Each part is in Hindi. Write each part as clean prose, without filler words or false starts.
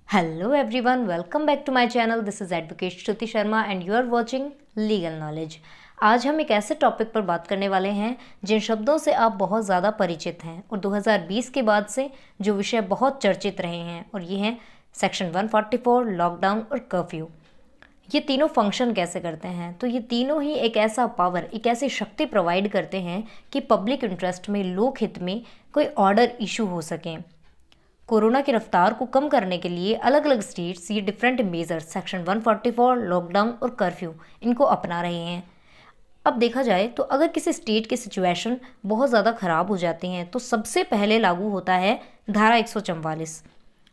Hello everyone, welcome back to my channel. This is Advocate Shruti Sharma and you are watching Legal Knowledge. आज हम एक ऐसे टॉपिक पर बात करने वाले हैं जिन शब्दों से आप बहुत ज़्यादा परिचित हैं और 2020 के बाद से जो विषय बहुत चर्चित रहे हैं और ये हैं सेक्शन 144, लॉकडाउन और कर्फ्यू। ये तीनों फंक्शन कैसे करते हैं? तो ये तीनों ही एक ऐसा पावर, एक ऐसी शक्ति प्रोवाइड करते हैं कि पब्लिक इंटरेस्ट में, लोक हित में कोई ऑर्डर इशू हो सकें। कोरोना की रफ्तार को कम करने के लिए अलग अलग स्टेट्स ये डिफरेंट मेजर सेक्शन 144, लॉकडाउन और कर्फ्यू इनको अपना रहे हैं। अब देखा जाए तो अगर किसी स्टेट की सिचुएशन बहुत ज़्यादा ख़राब हो जाती हैं तो सबसे पहले लागू होता है धारा 144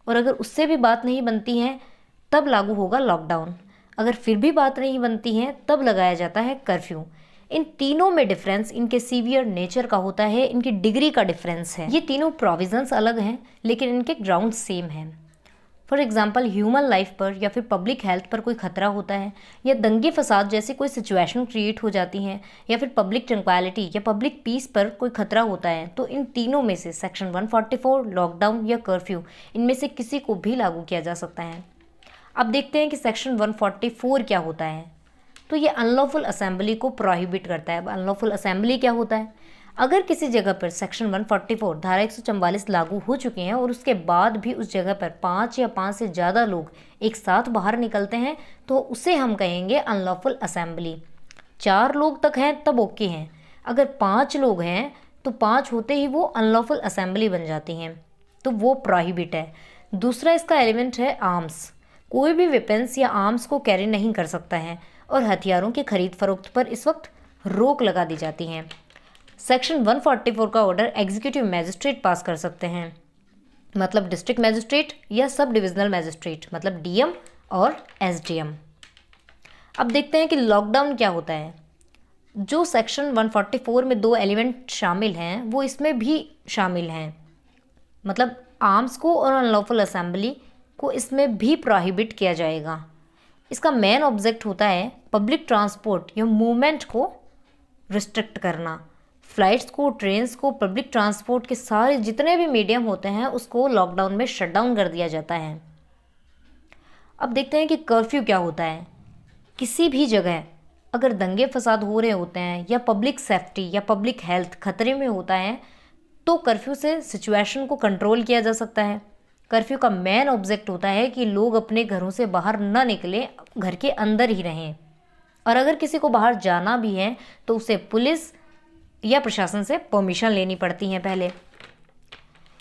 और अगर उससे भी बात नहीं बनती है तब लागू होगा लॉकडाउन। अगर फिर भी बात नहीं बनती है तब लगाया जाता है कर्फ्यू। इन तीनों में डिफरेंस इनके सीवियर नेचर का होता है, इनकी डिग्री का डिफरेंस है। ये तीनों प्रोविजंस अलग हैं लेकिन इनके ग्राउंड सेम हैं। फॉर एग्जांपल ह्यूमन लाइफ पर या फिर पब्लिक हेल्थ पर कोई खतरा होता है या दंगे फसाद जैसी कोई सिचुएशन क्रिएट हो जाती है या फिर पब्लिक ट्रंक्विलिटी या पब्लिक पीस पर कोई खतरा होता है तो इन तीनों में से सेक्शन 144, लॉकडाउन या कर्फ्यू इनमें से किसी को भी लागू किया जा सकता है। अब देखते हैं कि सेक्शन 144 क्या होता है। तो ये अनलॉफुल असेंबली को प्रोहिबिट करता है। अब अनलॉफुल असेंबली क्या होता है? अगर किसी जगह पर सेक्शन 144 धारा 144 लागू हो चुके हैं और उसके बाद भी उस जगह पर 5 या 5 से ज़्यादा लोग एक साथ बाहर निकलते हैं तो उसे हम कहेंगे अनलॉफुल असेंबली। 4 लोग तक हैं तब ओके हैं, अगर 5 लोग हैं तो 5 होते ही वो अनलॉफुल असेंबली बन जाती हैं, तो वो प्रोहिबिट है। दूसरा इसका एलिमेंट है आर्म्स। कोई भी वेपन्स या आर्म्स को कैरी नहीं कर सकता है और हथियारों की खरीद फरोख्त पर इस वक्त रोक लगा दी जाती है। सेक्शन 144 का ऑर्डर एग्जीक्यूटिव मैजिस्ट्रेट पास कर सकते हैं, मतलब डिस्ट्रिक्ट मैजिस्ट्रेट या सब डिविजनल मैजिस्ट्रेट, मतलब डीएम और एसडीएम। अब देखते हैं कि लॉकडाउन क्या होता है। जो सेक्शन 144 में 2 एलिमेंट शामिल हैं वो इसमें भी शामिल हैं, मतलब आर्म्स को और अनलॉफुल असेंबली को इसमें भी प्रोहिबिट किया जाएगा। इसका मेन ऑब्जेक्ट होता है पब्लिक ट्रांसपोर्ट या मूवमेंट को रिस्ट्रिक्ट करना। फ्लाइट्स को, ट्रेन्स को, पब्लिक ट्रांसपोर्ट के सारे जितने भी मीडियम होते हैं उसको लॉकडाउन में शट डाउन कर दिया जाता है। अब देखते हैं कि कर्फ्यू क्या होता है। किसी भी जगह अगर दंगे फसाद हो रहे होते हैं या पब्लिक सेफ्टी या पब्लिक हेल्थ खतरे में होता है तो कर्फ्यू से सिचुएशन को कंट्रोल किया जा सकता है। कर्फ्यू का मेन ऑब्जेक्ट होता है कि लोग अपने घरों से बाहर ना निकलें, घर के अंदर ही रहें, और अगर किसी को बाहर जाना भी है तो उसे पुलिस या प्रशासन से परमिशन लेनी पड़ती है पहले।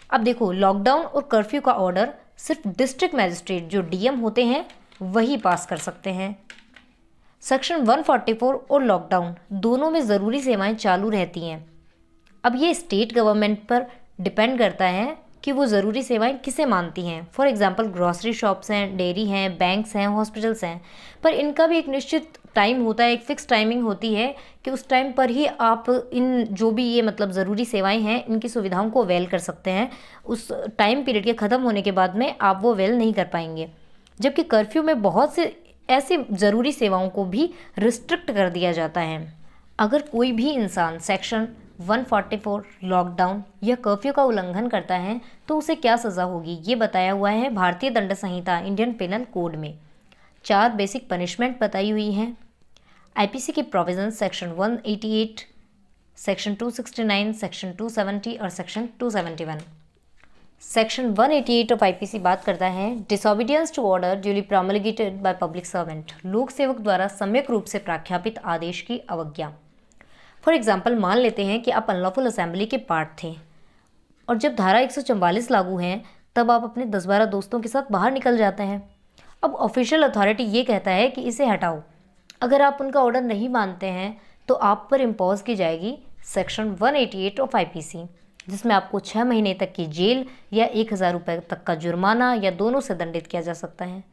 अब देखो, लॉकडाउन और कर्फ्यू का ऑर्डर सिर्फ डिस्ट्रिक्ट मैजिस्ट्रेट जो डीएम होते हैं वही पास कर सकते हैं। सेक्शन 144 और लॉकडाउन दोनों में ज़रूरी सेवाएं चालू रहती हैं। अब ये स्टेट गवर्नमेंट पर डिपेंड करता है कि वो ज़रूरी सेवाएं किसे मानती हैं। फॉर एग्जांपल ग्रॉसरी शॉप्स हैं, डेयरी हैं, बैंक्स हैं, हॉस्पिटल्स हैं, पर इनका भी एक निश्चित टाइम होता है, एक फ़िक्स टाइमिंग होती है कि उस टाइम पर ही आप इन जो भी ये मतलब ज़रूरी सेवाएं हैं इनकी सुविधाओं को अवेल कर सकते हैं। उस टाइम पीरियड के ख़त्म होने के बाद में आप वो अवेल नहीं कर पाएंगे। जबकि कर्फ्यू में बहुत से ऐसी ज़रूरी सेवाओं को भी रिस्ट्रिक्ट कर दिया जाता है। अगर कोई भी इंसान सेक्शन 144, लॉकडाउन या कर्फ्यू का उल्लंघन करता है तो उसे क्या सज़ा होगी ये बताया हुआ है भारतीय दंड संहिता इंडियन पेनल कोड में। 4 बेसिक पनिशमेंट बताई हुई हैं। आईपीसी की प्रोविजन सेक्शन 188, सेक्शन 269, सेक्शन 270 और सेक्शन 271। सेक्शन 188 ऑफ आईपीसी बात करता है disobedience to order duly promulgated by public servant, लोक सेवक द्वारा सम्यक रूप से प्रख्यापित आदेश की अवज्ञा। फॉर एग्जाम्पल, मान लेते हैं कि आप अनलॉफुल असेंबली के पार्ट थे और जब धारा 144 लागू है तब आप अपने 10-12 दोस्तों के साथ बाहर निकल जाते हैं। अब ऑफिशियल अथॉरिटी ये कहता है कि इसे हटाओ। अगर आप उनका ऑर्डर नहीं मानते हैं तो आप पर इम्पोज की जाएगी सेक्शन 188 ऑफ आईपीसी, जिसमें आपको 6 महीने तक की जेल या 1000 रुपये तक का जुर्माना या दोनों से दंडित किया जा सकता है।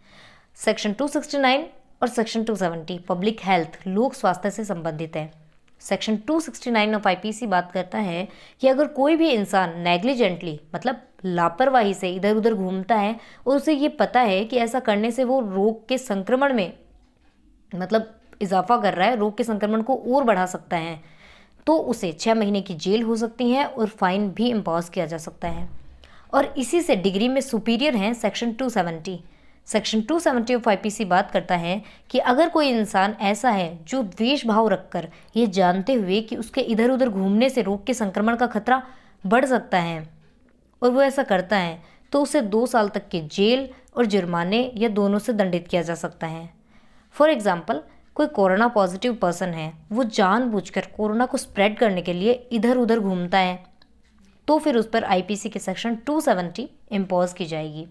सेक्शन 269 और सेक्शन 270 पब्लिक हेल्थ, लोक स्वास्थ्य से संबंधित है। सेक्शन 269 ऑफ आईपीसी बात करता है कि अगर कोई भी इंसान नेग्लिजेंटली, मतलब लापरवाही से इधर उधर घूमता है और उसे ये पता है कि ऐसा करने से वो रोग के संक्रमण में मतलब इजाफा कर रहा है, रोग के संक्रमण को और बढ़ा सकता है, तो उसे 6 महीने की जेल हो सकती है और फाइन भी इम्पोज किया जा सकता है। और इसी से डिग्री में सुपीरियर हैं सेक्शन 270। सेक्शन 270 ऑफ आईपीसी बात करता है कि अगर कोई इंसान ऐसा है जो द्वेष भाव रखकर ये जानते हुए कि उसके इधर उधर घूमने से रोग के संक्रमण का खतरा बढ़ सकता है और वो ऐसा करता है, तो उसे 2 साल तक की जेल और जुर्माने या दोनों से दंडित किया जा सकता है। फॉर एग्जाम्पल, कोई कोरोना पॉजिटिव पर्सन है, वो जानबूझकर कोरोना को स्प्रेड करने के लिए इधर उधर घूमता है, तो फिर उस पर आईपीसी के सेक्शन 270 इम्पोज की जाएगी।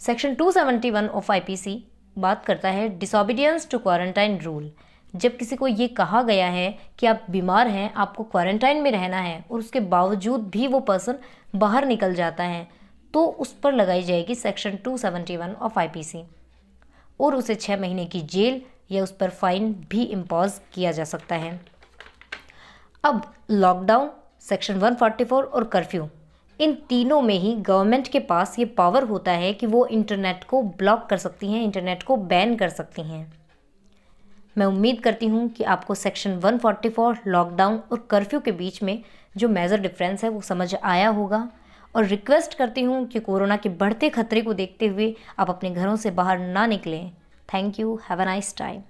सेक्शन 271 ऑफ आईपीसी बात करता है डिसोबीडियंस टू क्वारंटाइन रूल। जब किसी को ये कहा गया है कि आप बीमार हैं, आपको क्वारंटाइन में रहना है, और उसके बावजूद भी वो पर्सन बाहर निकल जाता है, तो उस पर लगाई जाएगी सेक्शन 271 ऑफ आईपीसी और उसे 6 महीने की जेल या उस पर फाइन भी इम्पोज किया जा सकता है। अब लॉकडाउन, सेक्शन 144 और कर्फ्यू, इन तीनों में ही गवर्नमेंट के पास ये पावर होता है कि वो इंटरनेट को ब्लॉक कर सकती हैं, इंटरनेट को बैन कर सकती हैं। मैं उम्मीद करती हूँ कि आपको सेक्शन 144, लॉकडाउन और कर्फ्यू के बीच में जो मेजर डिफरेंस है वो समझ आया होगा, और रिक्वेस्ट करती हूँ कि कोरोना के बढ़ते खतरे को देखते हुए आप अपने घरों से बाहर ना निकलें। Thank you, have a nice time.